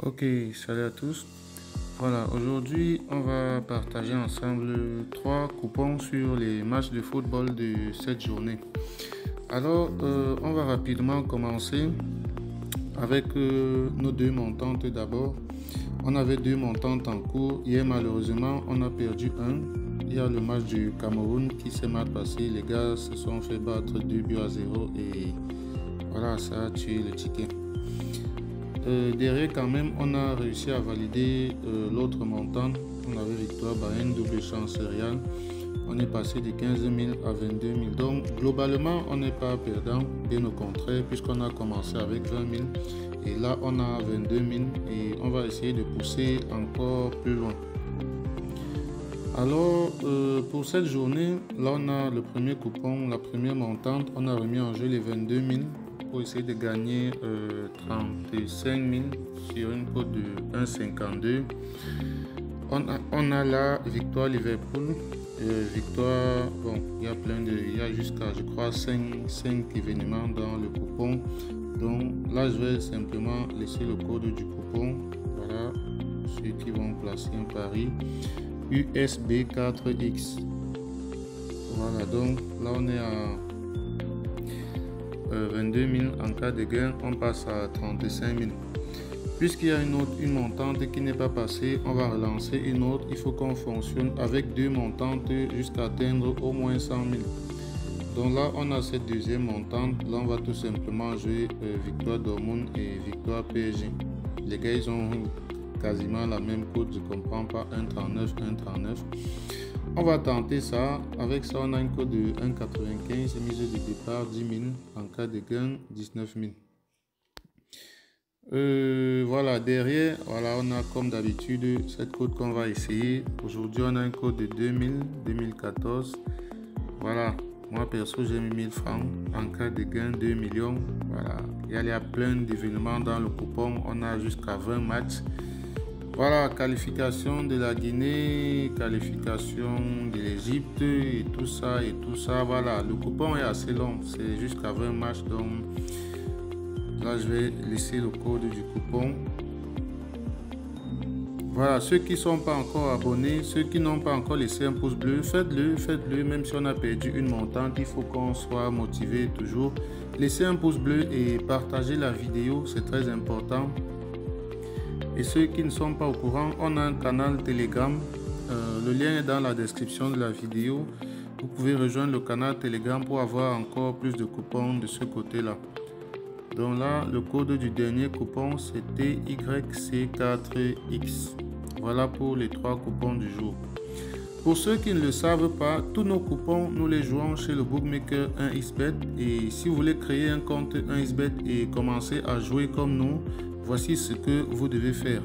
Ok, salut à tous. Voilà, aujourd'hui, on va partager ensemble trois coupons sur les matchs de football de cette journée. Alors, on va rapidement commencer avec nos deux montantes d'abord. On avait deux montantes en cours. Hier, malheureusement, on a perdu un. Il y a le match du Cameroun qui s'est mal passé. Les gars se sont fait battre 2 buts à 0 et voilà, ça a tué le ticket. Derrière quand même on a réussi à valider l'autre montant. On avait victoire Bayern, double chance Real. On est passé de 15 000 à 22 000. Donc globalement on n'est pas perdant, bien au contraire, puisqu'on a commencé avec 20 000 et là on a 22 000 et on va essayer de pousser encore plus loin. Alors pour cette journée, là on a le premier coupon, la première montante, on a remis en jeu les 22 000 pour essayer de gagner 35 000 sur une cote de 1,52. On a la victoire Liverpool, victoire, bon, il y a jusqu'à, je crois, 5 événements dans le coupon. Donc là, je vais simplement laisser le code du coupon. Voilà, ceux qui vont placer un pari. USB 4X. Voilà, donc là, on est à 22 000 en cas de gain, on passe à 35 000. Puisqu'il y a une montante qui n'est pas passée, on va relancer une autre. Il faut qu'on fonctionne avec deux montantes jusqu'à atteindre au moins 100 000. Donc là, on a cette deuxième montante. Là, on va tout simplement jouer victoire Dortmund et victoire PSG. Les gars, ils ont quasiment la même cote, je ne comprends pas, 1,39, 1,39. On va tenter ça. Avec ça, on a une cote de 1,95, mise de départ 10 000, en cas de gain 19 000. Voilà, derrière, voilà, on a comme d'habitude cette cote qu'on va essayer. Aujourd'hui, on a un code de 2014. Voilà, moi perso, j'ai mis 1000 francs. En cas de gain, 2 millions. Voilà, il y a plein d'événements dans le coupon. On a jusqu'à 20 matchs. Voilà, qualification de la Guinée, qualification de l'Égypte et tout ça et tout ça. Voilà, le coupon est assez long, c'est jusqu'à 20 matchs. Donc là, je vais laisser le code du coupon. Voilà, ceux qui ne sont pas encore abonnés, ceux qui n'ont pas encore laissé un pouce bleu, faites-le. Même si on a perdu une montante, il faut qu'on soit motivé toujours. Laissez un pouce bleu et partagez la vidéo, c'est très important. Et ceux qui ne sont pas au courant, on a un canal Telegram. Le lien est dans la description de la vidéo. Vous pouvez rejoindre le canal Telegram pour avoir encore plus de coupons de ce côté-là. Donc là, le code du dernier coupon, c'était YC4X. Voilà pour les trois coupons du jour. Pour ceux qui ne le savent pas, tous nos coupons, nous les jouons chez le bookmaker 1xBet. Et si vous voulez créer un compte 1xBet et commencer à jouer comme nous, voici ce que vous devez faire.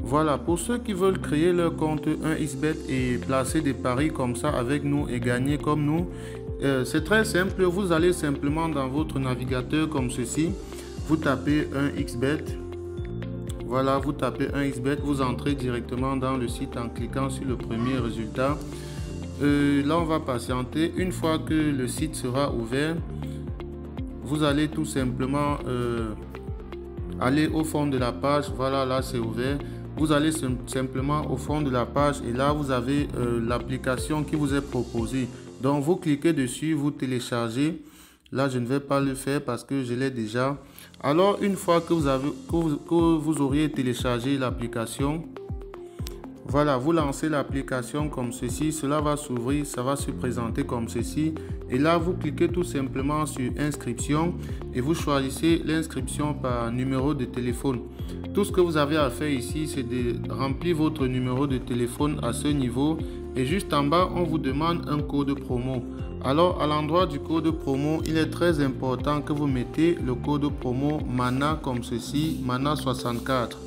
Voilà, pour ceux qui veulent créer leur compte 1xBet et placer des paris comme ça avec nous et gagner comme nous, c'est très simple. Vous allez simplement dans votre navigateur comme ceci. Vous tapez 1xBet. Voilà, vous tapez 1xBet. Vous entrez directement dans le site en cliquant sur le premier résultat. Là, on va patienter. Une fois que le site sera ouvert, vous allez tout simplement aller au fond de la page. Voilà, là c'est ouvert. Vous allez simplement au fond de la page et là vous avez l'application qui vous est proposée. Donc vous cliquez dessus, vous téléchargez. Là je ne vais pas le faire parce que je l'ai déjà. Alors une fois que vous auriez téléchargé l'application, voilà, vous lancez l'application comme ceci, cela va s'ouvrir, ça va se présenter comme ceci. Et là, vous cliquez tout simplement sur inscription et vous choisissez l'inscription par numéro de téléphone. Tout ce que vous avez à faire ici, c'est de remplir votre numéro de téléphone à ce niveau. Et juste en bas, on vous demande un code promo. Alors, à l'endroit du code promo, il est très important que vous mettez le code promo MANA comme ceci, MANA 64.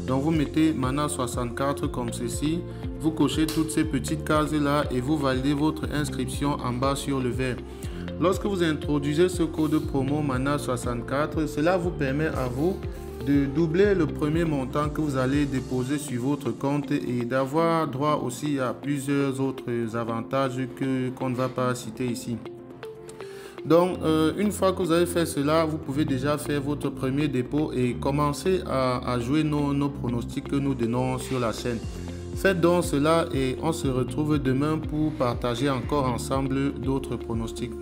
Donc vous mettez MANA 64 comme ceci, vous cochez toutes ces petites cases là et vous validez votre inscription en bas sur le vert. Lorsque vous introduisez ce code promo MANA 64, cela vous permet à vous de doubler le premier montant que vous allez déposer sur votre compte et d'avoir droit aussi à plusieurs autres avantages qu'on ne va pas citer ici. Donc, une fois que vous avez fait cela, vous pouvez déjà faire votre premier dépôt et commencer à jouer nos pronostics que nous donnons sur la chaîne. Faites donc cela et on se retrouve demain pour partager encore ensemble d'autres pronostics.